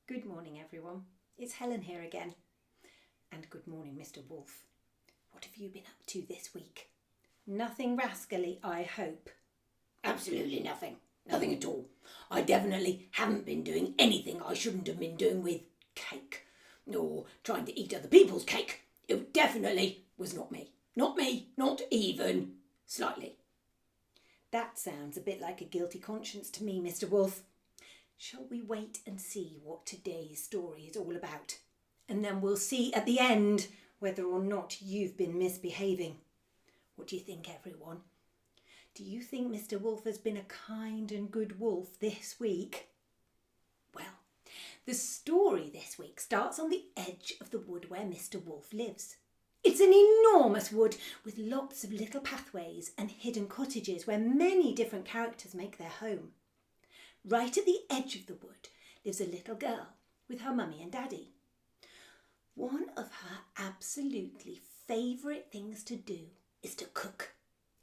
Good morning, everyone. It's Helen here again. And good morning, Mr Wolf. What have you been up to this week? Nothing rascally, I hope. Absolutely nothing. Nothing at all. I definitely haven't been doing anything I shouldn't have been doing with cake. Or trying to eat other people's cake. It definitely was not me. Not me, not even slightly. That sounds a bit like a guilty conscience to me, Mr Wolf. Shall we wait and see what today's story is all about? And then we'll see at the end whether or not you've been misbehaving. What do you think, everyone? Do you think Mr Wolf has been a kind and good wolf this week? Well, the story this week starts on the edge of the wood where Mr Wolf lives. It's an enormous wood with lots of little pathways and hidden cottages where many different characters make their home. Right at the edge of the wood lives a little girl with her mummy and daddy. One of her absolutely favourite things to do is to cook,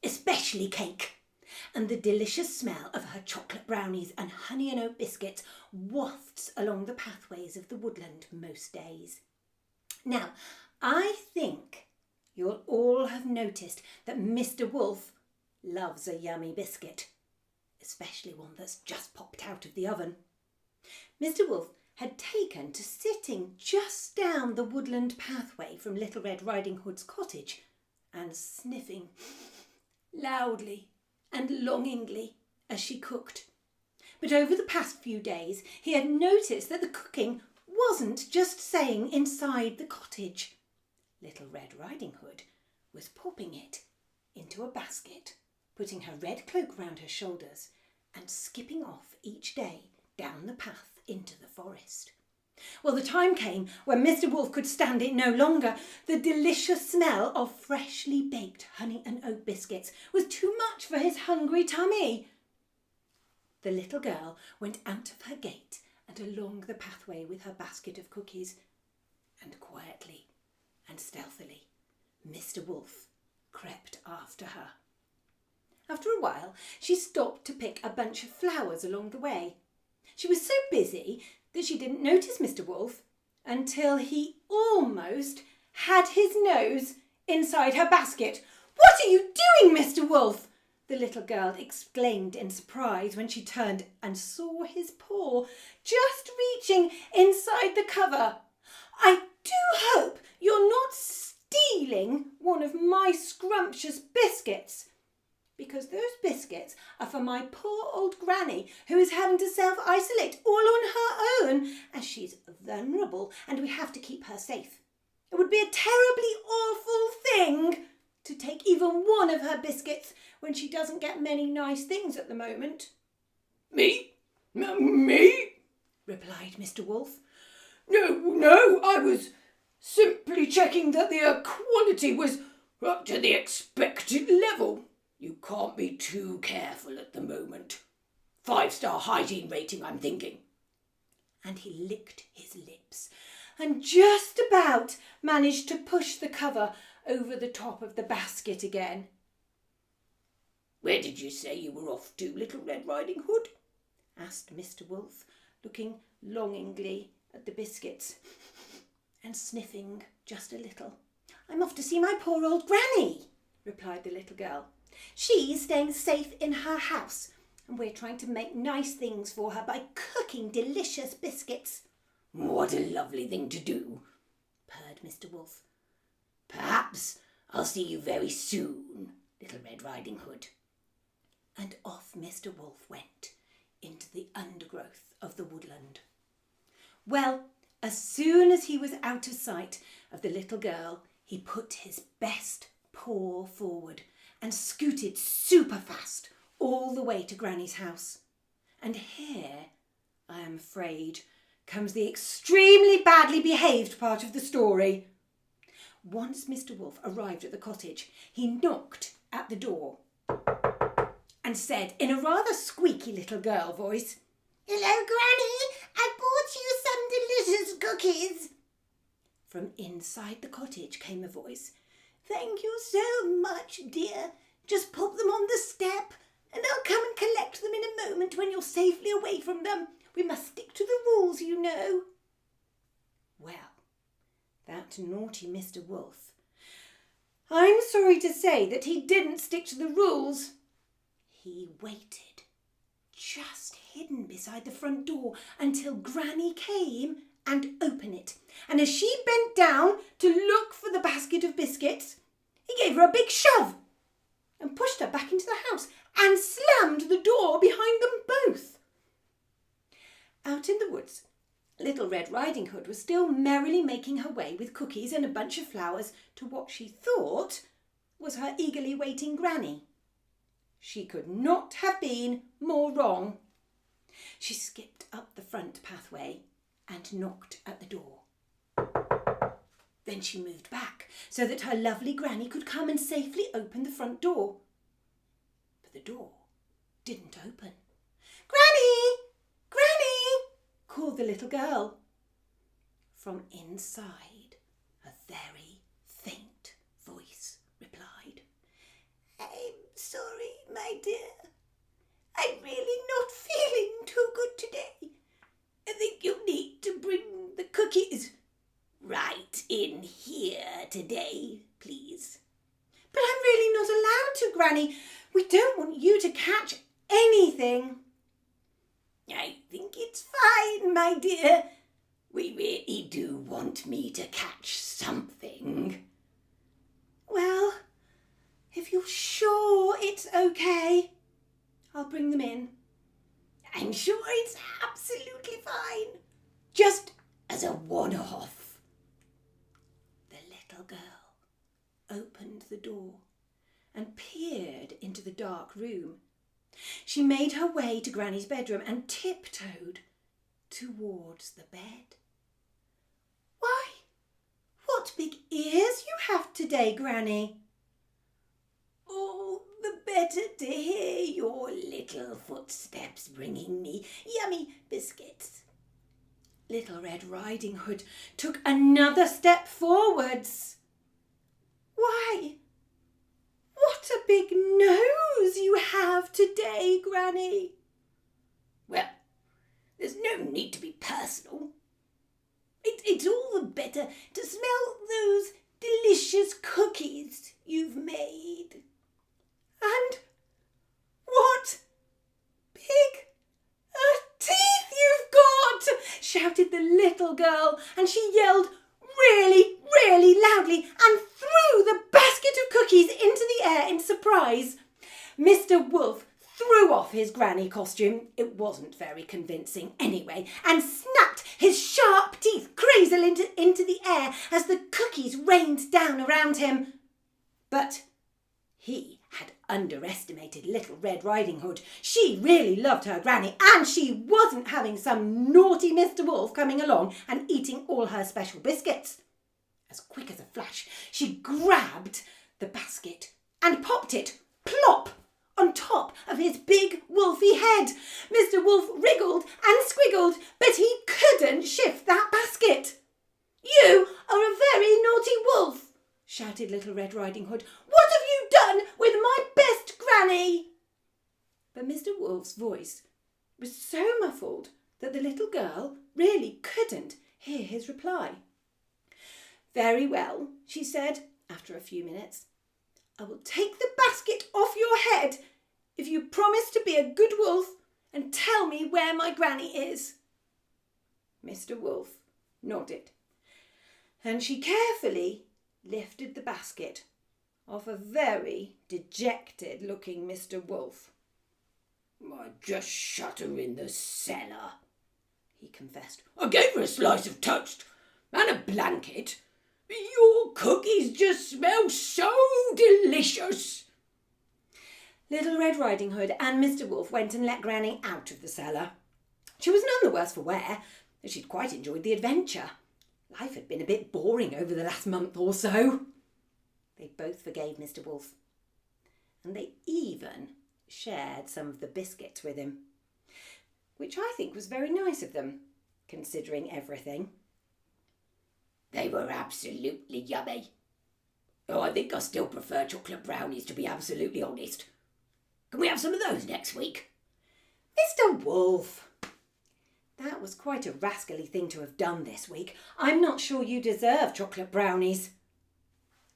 especially cake, and the delicious smell of her chocolate brownies and honey and oat biscuits wafts along the pathways of the woodland most days. Now, I think you'll all have noticed that Mr Wolf loves a yummy biscuit, especially one that's just popped out of the oven. Mr Wolf had taken to sitting just down the woodland pathway from Little Red Riding Hood's cottage and sniffing loudly and longingly as she cooked. But over the past few days he had noticed that the cooking wasn't just staying inside the cottage. Little Red Riding Hood was popping it into a basket, putting her red cloak round her shoulders and skipping off each day down the path into the forest. Well, the time came when Mr Wolf could stand it no longer. The delicious smell of freshly baked honey and oat biscuits was too much for his hungry tummy. The little girl went out of her gate and along the pathway with her basket of cookies, and quietly and stealthily Mr Wolf crept after her. After a while, she stopped to pick a bunch of flowers along the way. She was so busy that she didn't notice Mr Wolf until he almost had his nose inside her basket. "What are you doing, Mr Wolf?" the little girl exclaimed in surprise when she turned and saw his paw just reaching inside the cover. "I do hope you're not stealing one of my scrumptious biscuits, because those biscuits are for my poor old granny who is having to self-isolate all on her own as she's vulnerable and we have to keep her safe. It would be a terribly awful thing to take even one of her biscuits when she doesn't get many nice things at the moment." Me? Me? replied Mr Wolf. No, I was simply checking that the quality was up to the expected level. You can't be too careful at the moment. 5-star hygiene rating, I'm thinking. And he licked his lips and just about managed to push the cover over the top of the basket again. "Where did you say you were off to, Little Red Riding Hood?" asked Mr Wolf, looking longingly at the biscuits and sniffing just a little. "I'm off to see my poor old granny," replied the little girl. "She's staying safe in her house, and we're trying to make nice things for her by cooking delicious biscuits." "What a lovely thing to do," purred Mr Wolf. "Perhaps I'll see you very soon, Little Red Riding Hood." And off Mr Wolf went into the undergrowth of the woodland. Well, as soon as he was out of sight of the little girl, he put his best paw forward and scooted super fast all the way to Granny's house. And here, I am afraid, comes the extremely badly behaved part of the story. Once Mr Wolf arrived at the cottage, he knocked at the door and said in a rather squeaky little girl voice, "Hello, Granny, I brought you some delicious cookies." From inside the cottage came a voice, "Thank you so much, dear. Just pop them on the step and I'll come and collect them in a moment when you're safely away from them. We must stick to the rules rules, you know. Well, that naughty Mr. Wolf. I'm sorry to say that he didn't stick to the rules. He waited, just hidden beside the front door, until Granny came and opened it. And as she bent down to look for the basket of biscuits, he gave her a big shove and pushed her back into the house and slammed the door behind them both. Out in the woods, Little Red Riding Hood was still merrily making her way with cookies and a bunch of flowers to what she thought was her eagerly waiting Granny. She could not have been more wrong. She skipped up the front pathway and knocked at the door. Then she moved back so that her lovely Granny could come and safely open the front door. But the door didn't open. "Granny! Granny!" called the little girl. From inside, a very faint voice replied, "I'm sorry, my dear. I'm really not feeling too good today. I think you'll need to bring the cookies right in here today, please." "But I'm really not allowed to, Granny. We don't want you to catch anything." "I think it's fine, my dear. We really do want me to catch something." "Well, if you're sure it's okay, I'll bring them in." "I'm sure it's absolutely fine. Just as a one-off." The little girl opened the door and peered into the dark room. She made her way to Granny's bedroom and tiptoed towards the bed. "Why, what big ears you have today, Granny." "All the better to hear your little footsteps bringing me yummy biscuits." Little Red Riding Hood took another step forwards. "Why, what a big nose you have today, Granny." "Well, there's no need to be personal. It's all the better to smell those delicious cookies you've made." "And what big teeth you've got!" shouted the little girl, and she yelled really, really loudly and threw the basket of cookies into the air in surprise. Mr. Wolf threw off his Granny costume, it wasn't very convincing anyway, and snapped his sharp teeth crazily into the air as the cookies rained down around him. But he had underestimated Little Red Riding Hood. She really loved her Granny, and she wasn't having some naughty Mr. Wolf coming along and eating all her special biscuits. As quick as a flash, she grabbed the basket and popped it, plop, on top of his big wolfy head. Mr. Wolf wriggled and squiggled, but he couldn't shift that basket. "You are a very naughty wolf," shouted Little Red Riding Hood. "What have you done with my best Granny?" But Mr. Wolf's voice was so muffled that the little girl really couldn't hear his reply. "Very well," she said after a few minutes. "I will take the basket off your head if you promise to be a good wolf and tell me where my Granny is." Mr. Wolf nodded, and she carefully lifted the basket off a very dejected-looking Mr. Wolf. "I just shut her in the cellar," he confessed. "I gave her a slice of toast and a blanket. Your cookies just smell so delicious." Little Red Riding Hood and Mr. Wolf went and let Granny out of the cellar. She was none the worse for wear, as she'd quite enjoyed the adventure. Life had been a bit boring over the last month or so. They both forgave Mr. Wolf, and they even shared some of the biscuits with him, which I think was very nice of them, considering everything. They were absolutely yummy. Oh, I think I still prefer chocolate brownies, to be absolutely honest. Can we have some of those next week? "Mr. Wolf, That was quite a rascally thing to have done this week. I'm not sure you deserve chocolate brownies.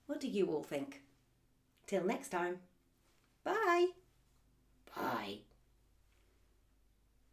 What do you all think? Till next time. Bye.